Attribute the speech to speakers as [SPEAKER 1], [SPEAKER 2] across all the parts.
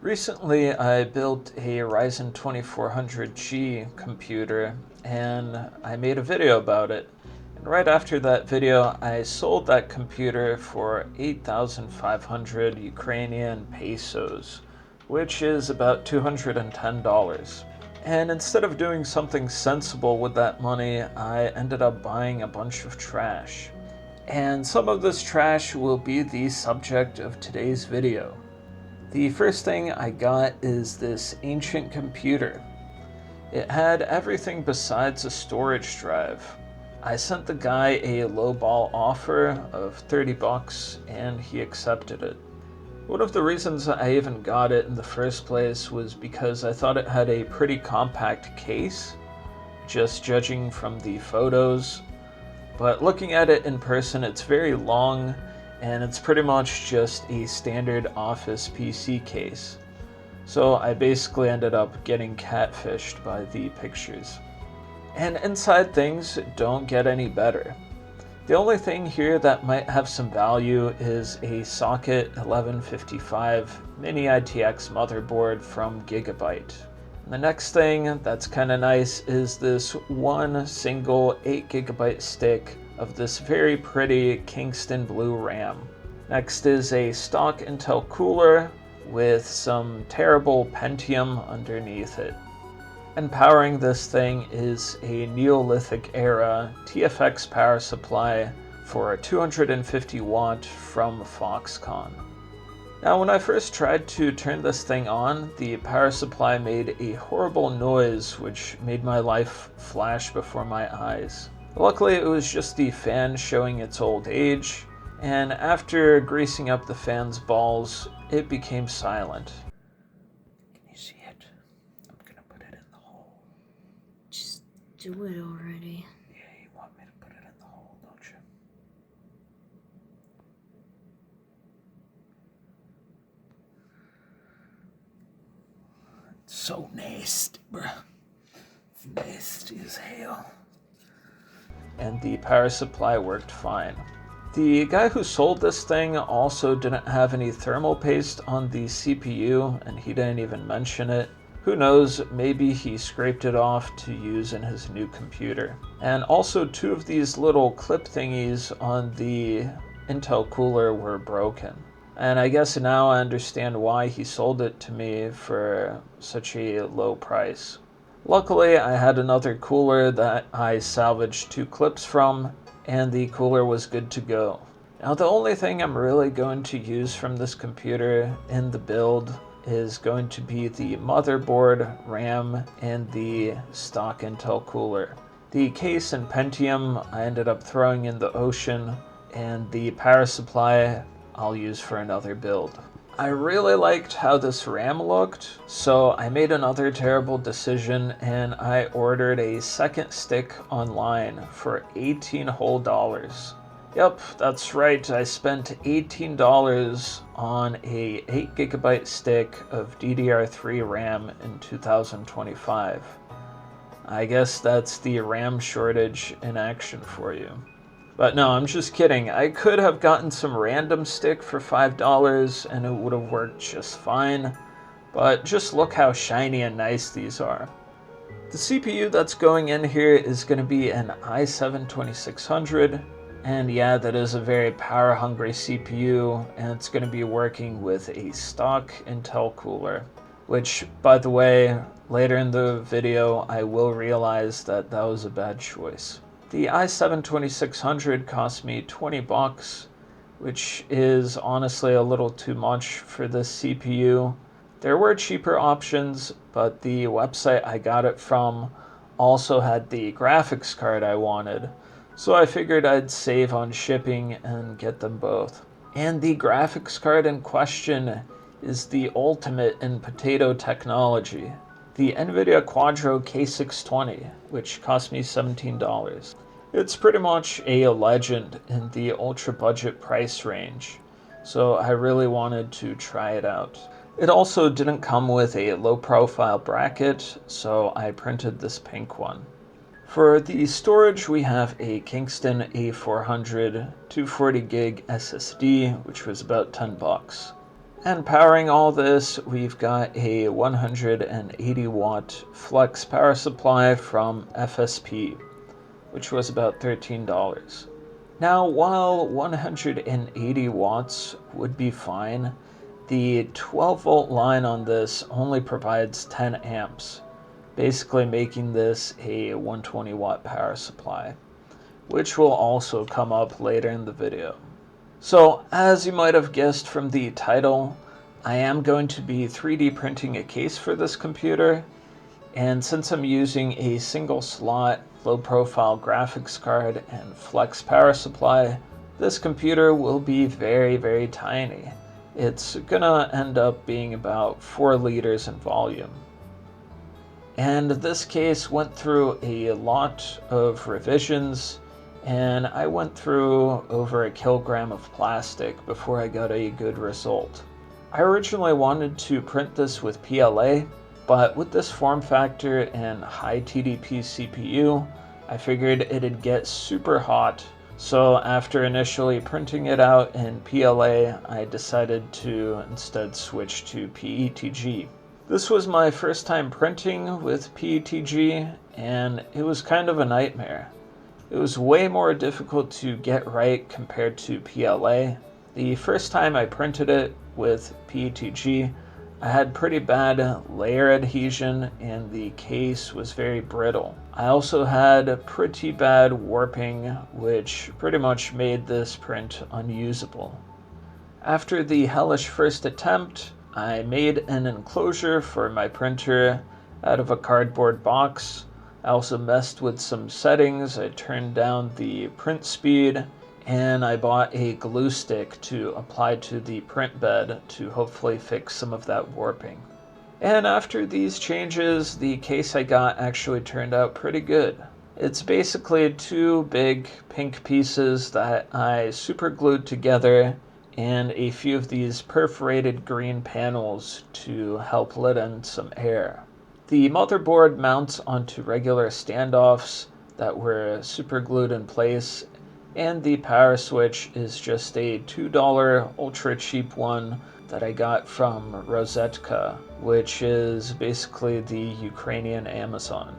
[SPEAKER 1] Recently, I built a Ryzen 2400G computer and I made a video about it. And right after that video, I sold that computer for 8,500 Ukrainian pesos, which is about $210. And instead of doing something sensible with that money, I ended up buying a bunch of trash. And some of this trash will be the subject of today's video. The first thing I got is this ancient computer. It had everything besides a storage drive. I sent the guy a lowball offer of 30 bucks and he accepted it. One of the reasons I even got it in the first place was because I thought it had a pretty compact case, just judging from the photos. But looking at it in person, it's very long and it's pretty much just a standard office PC case. So I basically ended up getting catfished by the pictures. And inside things don't get any better. The only thing here that might have some value is a socket 1155 Mini-ITX motherboard from Gigabyte. And the next thing that's kind of nice is this one single 8GB stick of this very pretty Kingston Blu RAM. Next is a stock Intel cooler with some terrible Pentium underneath it. And powering this thing is a Neolithic era TFX power supply for a 250 watt from Foxconn. Now when I first tried to turn this thing on, the power supply made a horrible noise which made my life flash before my eyes. Luckily it was just the fan showing its old age, and after greasing up the fan's balls, it became silent. Can you see it? I'm gonna put it in the hole.
[SPEAKER 2] Just do it already.
[SPEAKER 1] Yeah, you want me to put it in the hole, don't you? It's so nasty, bruh. It's nasty as hell. And the power supply worked fine. The guy who sold this thing also didn't have any thermal paste on the CPU, and he didn't even mention it. Who knows, maybe he scraped it off to use in his new computer. And also two of these little clip thingies on the Intel cooler were broken. And I guess now I understand why he sold it to me for such a low price. Luckily, I had another cooler that I salvaged two clips from, and the cooler was good to go. Now the only thing I'm really going to use from this computer in the build is going to be the motherboard, RAM, and the stock Intel cooler. The case and Pentium I ended up throwing in the ocean, and the power supply I'll use for another build. I really liked how this RAM looked, so I made another terrible decision and I ordered a second stick online for $18 whole. Yep, that's right, I spent $18 on a 8GB stick of DDR3 RAM in 2025. I guess that's the RAM shortage in action for you. But no, I'm just kidding. I could have gotten some random stick for $5 and it would have worked just fine. But just look how shiny and nice these are. The CPU that's going in here is going to be an i7-2600. And yeah, that is a very power hungry CPU, and it's going to be working with a stock Intel cooler. Which, by the way, later in the video I will realize that that was a bad choice. The i7-2600 cost me 20 bucks, which is honestly a little too much for this CPU. There were cheaper options, but the website I got it from also had the graphics card I wanted, so I figured I'd save on shipping and get them both. And the graphics card in question is the ultimate in potato technology. The NVIDIA Quadro K620, which cost me $17. It's pretty much a legend in the ultra budget price range, so I really wanted to try it out. It also didn't come with a low profile bracket, so I printed this pink one. For the storage, we have a Kingston A400 240 gig SSD, which was about 10 bucks. And powering all this, we've got a 180 watt flex power supply from FSP, which was about $13. Now, while 180 watts would be fine, the 12 volt line on this only provides 10 amps, basically making this a 120 watt power supply, which will also come up later in the video. So, as you might have guessed from the title, I am going to be 3D printing a case for this computer, and since I'm using a single slot, low profile graphics card and flex power supply, this computer will be very, very tiny. It's gonna end up being about 4 liters in volume. And this case went through a lot of revisions, and I went through over 1 kilogram of plastic before I got a good result. I originally wanted to print this with PLA, but with this form factor and high TDP CPU, I figured it'd get super hot. So after initially printing it out in PLA, I decided to instead switch to PETG. This was my first time printing with PETG, and it was kind of a nightmare. It was way more difficult to get right compared to PLA. The first time I printed it with PETG, I had pretty bad layer adhesion and the case was very brittle. I also had pretty bad warping, which pretty much made this print unusable. After the hellish first attempt, I made an enclosure for my printer out of a cardboard box. I also messed with some settings. I turned down the print speed, and I bought a glue stick to apply to the print bed to hopefully fix some of that warping. And after these changes, the case I got actually turned out pretty good. It's basically 2 big pink pieces that I super glued together and a few of these perforated green panels to help let in some air. The motherboard mounts onto regular standoffs that were super glued in place, and the power switch is just a $2 ultra cheap one that I got from Rosetka, which is basically the Ukrainian Amazon.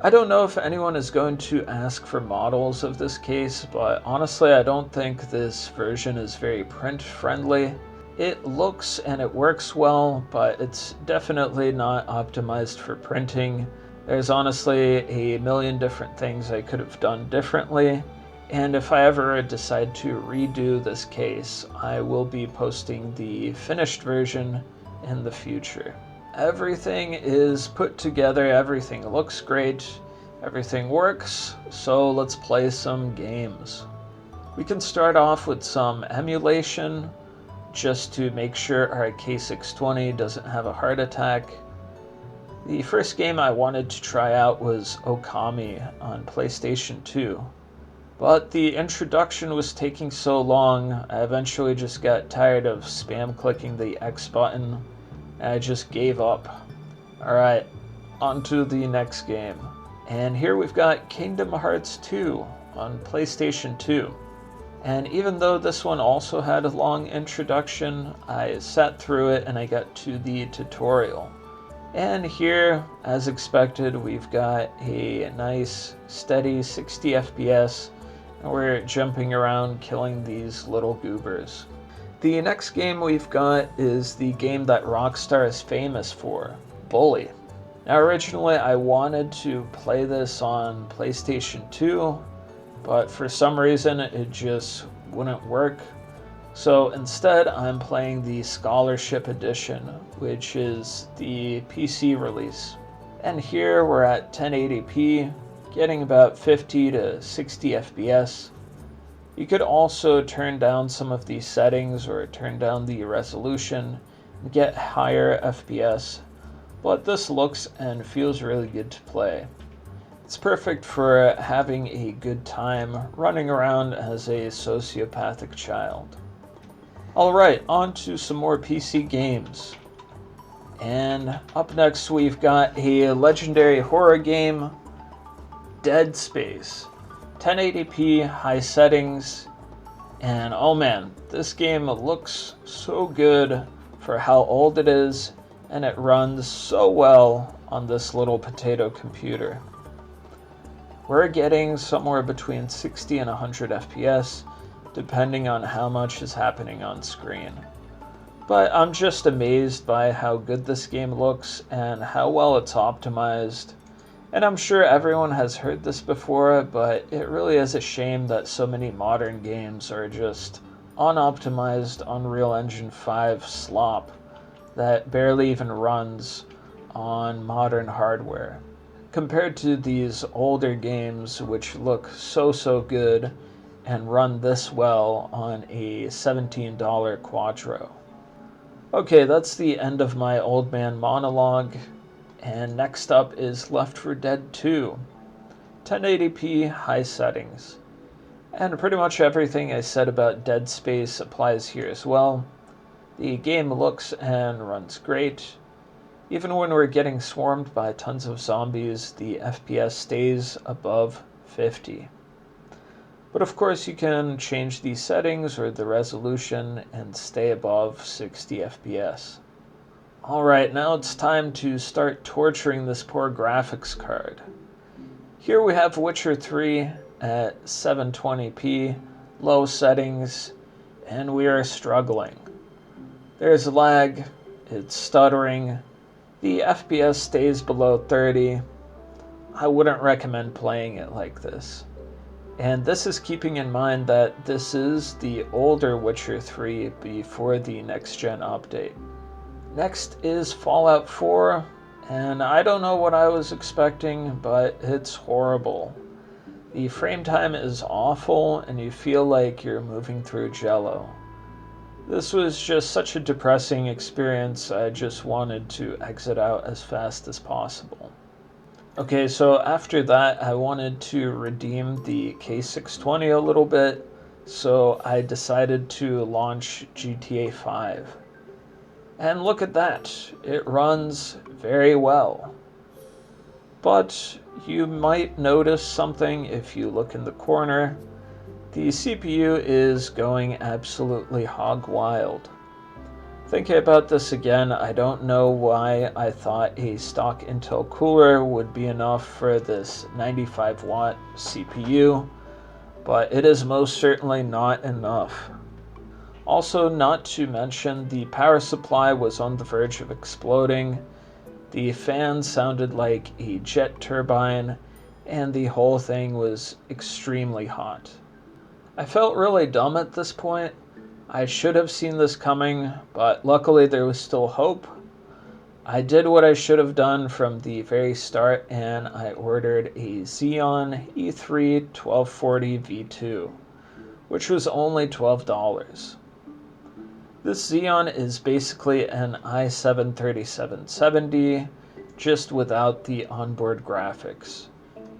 [SPEAKER 1] I don't know if anyone is going to ask for models of this case, but honestly I don't think this version is very print friendly. It looks and it works well, but it's definitely not optimized for printing. There's honestly a million different things I could have done differently, and if I ever decide to redo this case, I will be posting the finished version in the future. Everything is put together, everything looks great, everything works, so let's play some games. We can start off with some emulation, just to make sure our K620 doesn't have a heart attack. The first game I wanted to try out was Okami on PlayStation 2, but the introduction was taking so long, I eventually just got tired of spam clicking the X button, and I just gave up. Alright, on to the next game. And here we've got Kingdom Hearts 2 on PlayStation 2. And even though this one also had a long introduction, I sat through it and I got to the tutorial. And here, as expected, we've got a nice, steady 60 FPS, and we're jumping around killing these little goobers. The next game we've got is the game that Rockstar is famous for, Bully. Now originally I wanted to play this on PlayStation 2, but for some reason it just wouldn't work. So instead I'm playing the Scholarship Edition, which is the PC release. And here we're at 1080p, getting about 50 to 60 FPS. You could also turn down some of these settings or turn down the resolution and get higher FPS, but this looks and feels really good to play. It's perfect for having a good time running around as a sociopathic child. Alright, on to some more PC games. And up next we've got a legendary horror game, Dead Space. 1080p, high settings, and oh man, this game looks so good for how old it is, and it runs so well on this little potato computer. We're getting somewhere between 60 and 100 FPS, depending on how much is happening on screen. But I'm just amazed by how good this game looks and how well it's optimized. And I'm sure everyone has heard this before, but it really is a shame that so many modern games are just unoptimized Unreal Engine 5 slop that barely even runs on modern hardware, compared to these older games which look so good and run this well on a $17 Quadro. Okay, that's the end of my old man monologue, and next up is Left 4 Dead 2. 1080p high settings. And pretty much everything I said about Dead Space applies here as well. The game looks and runs great. Even when we're getting swarmed by tons of zombies, the FPS stays above 50. But of course you can change the settings or the resolution and stay above 60 FPS. Alright, now it's time to start torturing this poor graphics card. Here we have Witcher 3 at 720p, low settings, and we are struggling. There's lag, it's stuttering, the FPS stays below 30. I wouldn't recommend playing it like this. And this is keeping in mind that this is the older Witcher 3 before the next-gen update. Next is Fallout 4, and I don't know what I was expecting, but it's horrible. The frame time is awful, and you feel like you're moving through Jello. This was just such a depressing experience, I just wanted to exit out as fast as possible. Okay, so after that, I wanted to redeem the K620 a little bit, so I decided to launch GTA 5. And look at that, it runs very well. But you might notice something if you look in the corner. The CPU is going absolutely hog wild. Thinking about this again, I don't know why I thought a stock Intel cooler would be enough for this 95 watt CPU, but it is most certainly not enough. Also, not to mention, the power supply was on the verge of exploding. The fan sounded like a jet turbine, and the whole thing was extremely hot. I felt really dumb at this point. I should have seen this coming, but luckily there was still hope. I did what I should have done from the very start, and I ordered a Xeon E3 1240 V2, which was only $12. This Xeon is basically an i7-3770, just without the onboard graphics.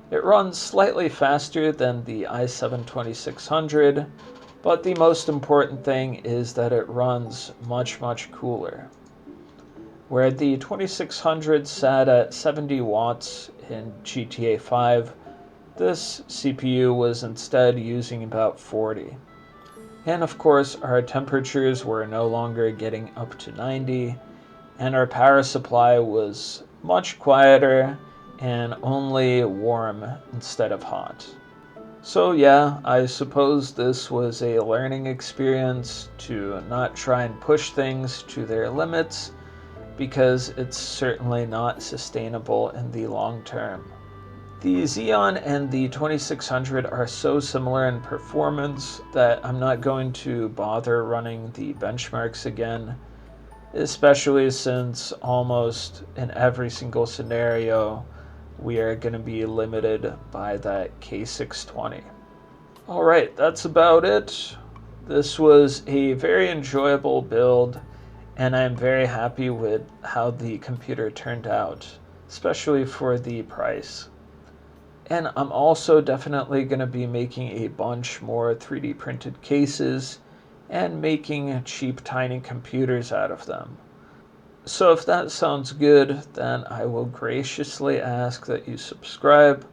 [SPEAKER 1] It runs slightly faster than the i7-2600, but the most important thing is that it runs much cooler. Where the 2600 sat at 70 watts in GTA 5, this CPU was instead using about 40. And of course, our temperatures were no longer getting up to 90, and our power supply was much quieter and only warm instead of hot. So yeah, I suppose this was a learning experience to not try and push things to their limits, because it's certainly not sustainable in the long term. The Xeon and the 2600 are so similar in performance that I'm not going to bother running the benchmarks again, especially since almost in every single scenario we are going to be limited by that K620. Alright, that's about it. This was a very enjoyable build, and I'm very happy with how the computer turned out, especially for the price. And I'm also definitely going to be making a bunch more 3D printed cases and making cheap tiny computers out of them. So if that sounds good, then I will graciously ask that you subscribe,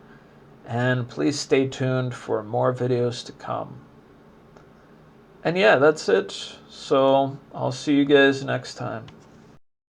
[SPEAKER 1] and please stay tuned for more videos to come. And yeah, that's it. So I'll see you guys next time.